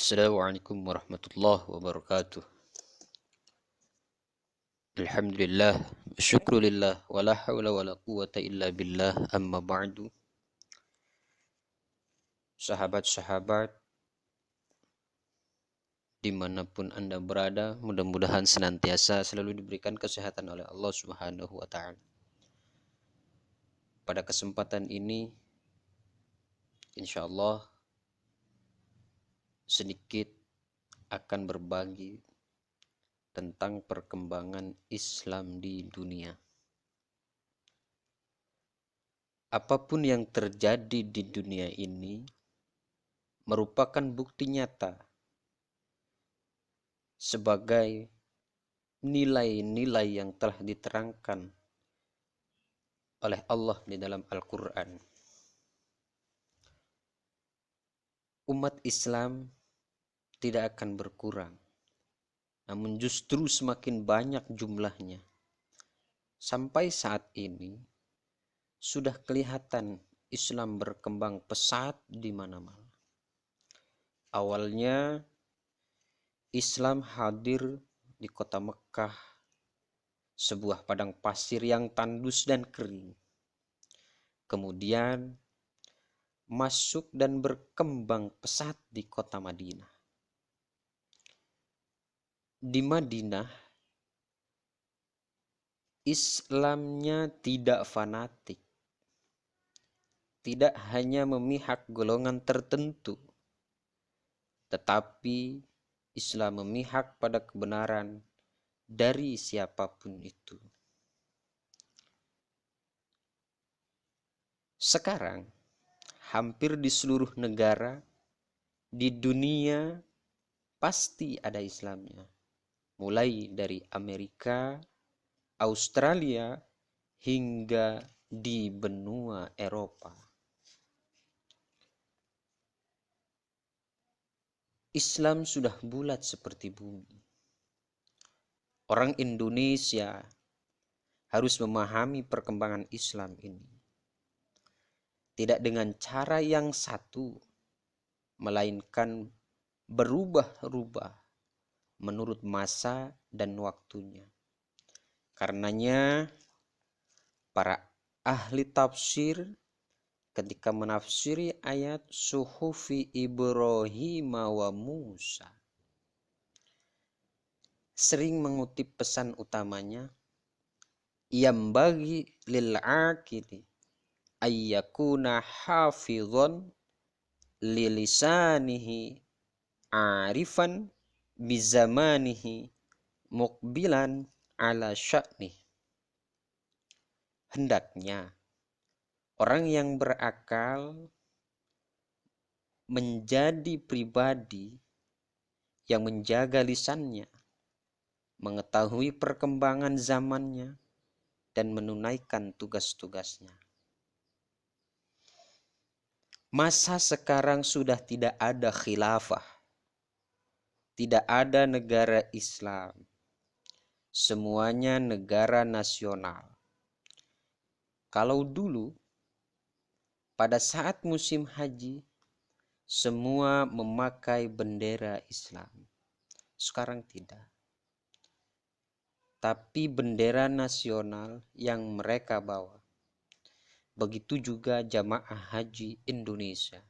Assalamualaikum warahmatullahi wabarakatuh. Alhamdulillah, syukrulillah, wala hawla wala quwata illa billah, amma ba'du. Sahabat-sahabat, dimanapun Anda berada, mudah-mudahan senantiasa selalu diberikan kesehatan oleh Allah Subhanahu wa Ta'ala. Pada kesempatan ini, insya Allah sedikit akan berbagi tentang perkembangan Islam di dunia. Apapun yang terjadi di dunia ini merupakan bukti nyata sebagai nilai-nilai yang telah diterangkan oleh Allah di dalam Al-Quran. Umat Islam tidak akan berkurang, namun justru semakin banyak jumlahnya. Sampai saat ini sudah kelihatan Islam berkembang pesat di mana-mana. Awalnya Islam hadir di kota Mekah, sebuah padang pasir yang tandus dan kering. Kemudian masuk dan berkembang pesat di kota Madinah. Di Madinah, Islamnya tidak fanatik, tidak hanya memihak golongan tertentu, tetapi Islam memihak pada kebenaran dari siapapun itu. Sekarang, hampir di seluruh negara di dunia pasti ada Islamnya. Mulai dari Amerika, Australia, hingga di benua Eropa. Islam sudah bulat seperti bumi. Orang Indonesia harus memahami perkembangan Islam ini. Tidak dengan cara yang satu, melainkan berubah-ubah menurut masa dan waktunya. Karenanya para ahli tafsir ketika menafsiri ayat suhufi Ibrahim wa Musa sering mengutip pesan utamanya, yang bagi lil aqili ayyakuna hafizon lilisanihi arifan bizamanihi muqbilan ala sya'nih. Hendaknya orang yang berakal menjadi pribadi yang menjaga lisannya, mengetahui perkembangan zamannya, dan menunaikan tugas-tugasnya. Masa sekarang sudah tidak ada khilafah, tidak ada negara Islam, semuanya negara nasional. Kalau dulu, pada saat musim haji, semua memakai bendera Islam. Sekarang tidak. Tapi bendera nasional yang mereka bawa. Begitu juga jamaah haji Indonesia.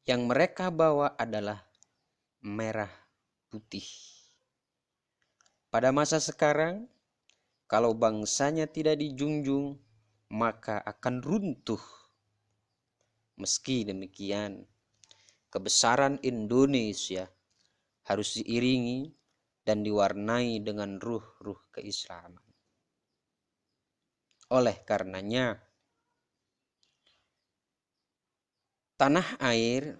Yang mereka bawa adalah merah putih. Pada masa sekarang, kalau bangsanya tidak dijunjung, maka akan runtuh. Meski demikian, kebesaran Indonesia harus diiringi dan diwarnai dengan ruh-ruh keislaman. Oleh karenanya, tanah air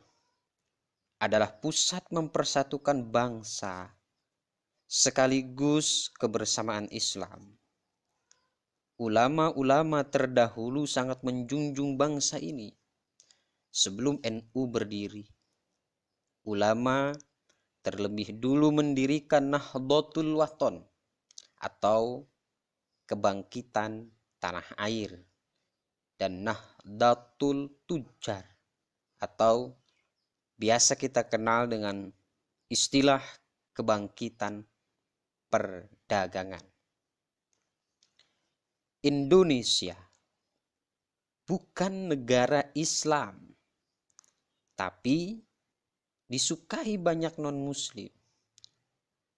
adalah pusat mempersatukan bangsa sekaligus kebersamaan Islam. Ulama-ulama terdahulu sangat menjunjung bangsa ini. Sebelum NU berdiri, ulama terlebih dulu mendirikan Nahdlatul Wathon atau kebangkitan tanah air, dan Nahdlatul Tujar atau biasa kita kenal dengan istilah kebangkitan perdagangan. Indonesia bukan negara Islam, tapi disukai banyak non-Muslim.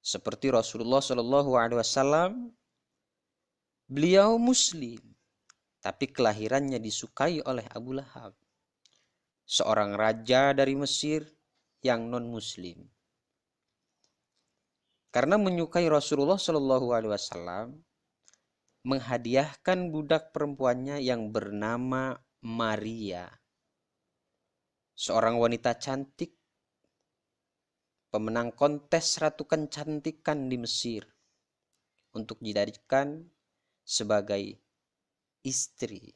Seperti Rasulullah Shallallahu Alaihi Wasallam, beliau Muslim, tapi kelahirannya disukai oleh Abu Lahab, seorang raja dari Mesir yang non-Muslim. Karena menyukai Rasulullah Shallallahu Alaihi Wasallam, menghadiahkan budak perempuannya yang bernama Maria, seorang wanita cantik, pemenang kontes ratu kecantikan di Mesir, untuk dijadikan sebagai istri.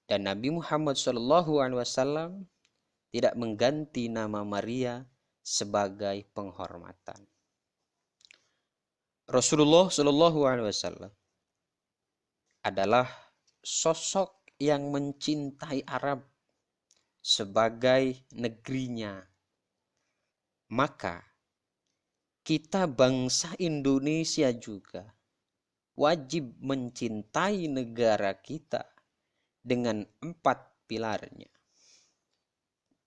Dan Nabi Muhammad SAW tidak mengganti nama Maria sebagai penghormatan. Rasulullah SAW adalah sosok yang mencintai Arab sebagai negerinya. Maka kita bangsa Indonesia juga wajib mencintai negara kita dengan 4 pilarnya.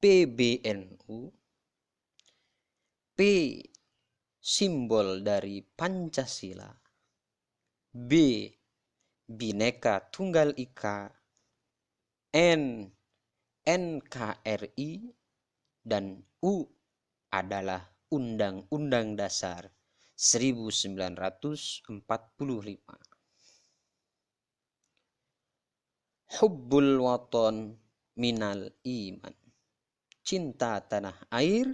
PBNU, P simbol dari Pancasila, B Bhinneka Tunggal Ika, N NKRI, dan U adalah Undang-Undang Dasar 1945. Hubbul waton minal iman. Cinta tanah air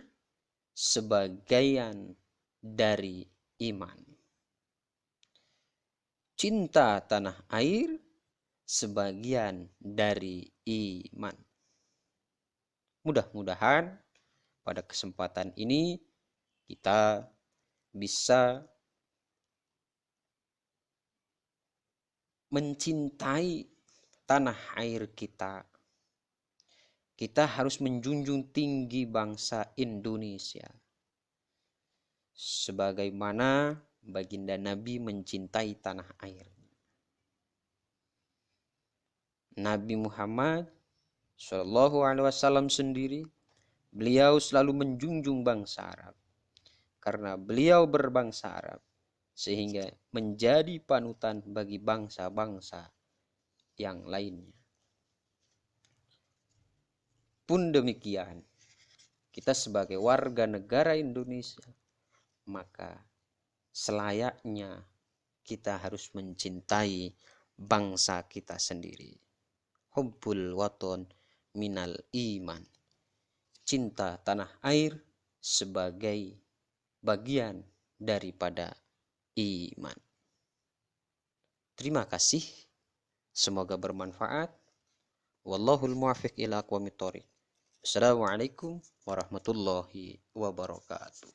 sebagian dari iman. Cinta tanah air sebagian dari iman. Mudah-mudahan pada kesempatan ini kita bisa mencintai tanah air kita. Kita harus menjunjung tinggi bangsa Indonesia, sebagaimana baginda Nabi mencintai tanah air. Nabi Muhammad SAW sendiri, beliau selalu menjunjung bangsa Arab. Karena beliau berbangsa Arab, sehingga menjadi panutan bagi bangsa-bangsa yang lainnya. Pun demikian, kita sebagai warga negara Indonesia, maka selayaknya kita harus mencintai bangsa kita sendiri. Hubbul waton minal iman. Cinta tanah air sebagai bagian daripada iman. Terima kasih. Semoga bermanfaat. Wallahul muwaffiq ila aqwamit thoriq. Assalamualaikum warahmatullahi wabarakatuh.